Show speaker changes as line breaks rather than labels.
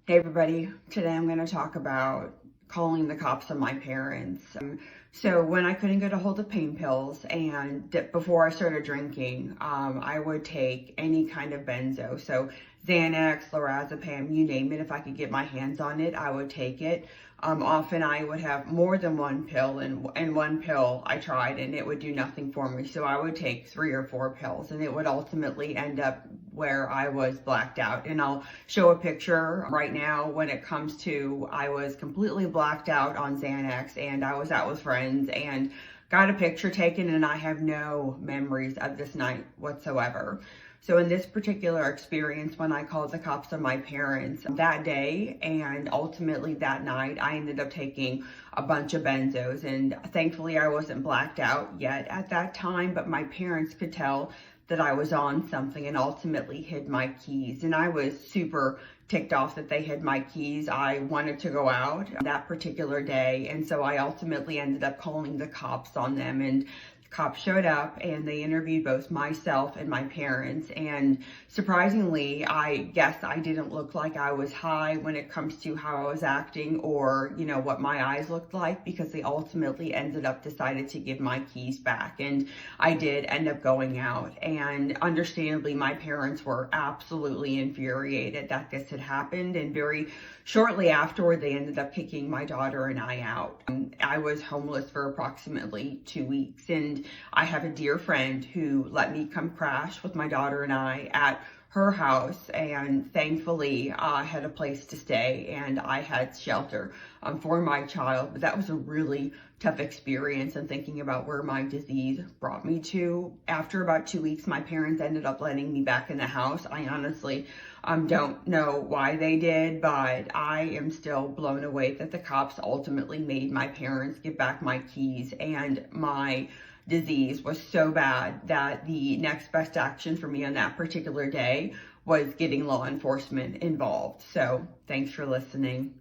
Hey everybody, today I'm going to talk about calling the cops on my parents. So when I couldn't get a hold of pain pills and before I started drinking, I would take any kind of benzo. So Xanax, lorazepam, you name it. If I could get my hands on it, I would take it. Often I would have more than one pill, and one pill I tried and it would do nothing for me. So I would take 3 or 4 pills and it would ultimately end up where I was blacked out. And I'll show a picture right now when it comes to I was completely blacked out on Xanax and I was out with friends and got a picture taken, and I have no memories of this night whatsoever. So in this particular experience, when I called the cops on my parents that day and ultimately that night, I ended up taking a bunch of benzos, and thankfully I wasn't blacked out yet at that time, but my parents could tell that I was on something and ultimately hid my keys. And I was super ticked off that they hid my keys. I wanted to go out that particular day. And so I ultimately ended up calling the cops on them, and cops showed up and they interviewed both myself and my parents. And surprisingly, I guess I didn't look like I was high when it comes to how I was acting or, what my eyes looked like, because they ultimately ended up decided to give my keys back. And I did end up going out. And understandably, my parents were absolutely infuriated that this had happened. And very shortly afterward, they ended up kicking my daughter and I out. I was homeless for approximately 2 weeks, and I have a dear friend who let me come crash with my daughter and I at her house, and thankfully I had a place to stay and I had shelter for my child. But that was a really tough experience, and thinking about where my disease brought me to. After about 2 weeks, my parents ended up letting me back in the house. I honestly don't know why they did, but I am still blown away that the cops ultimately made my parents give back my keys. And my disease was so bad that the next best action for me on that particular day was getting law enforcement involved. So thanks for listening.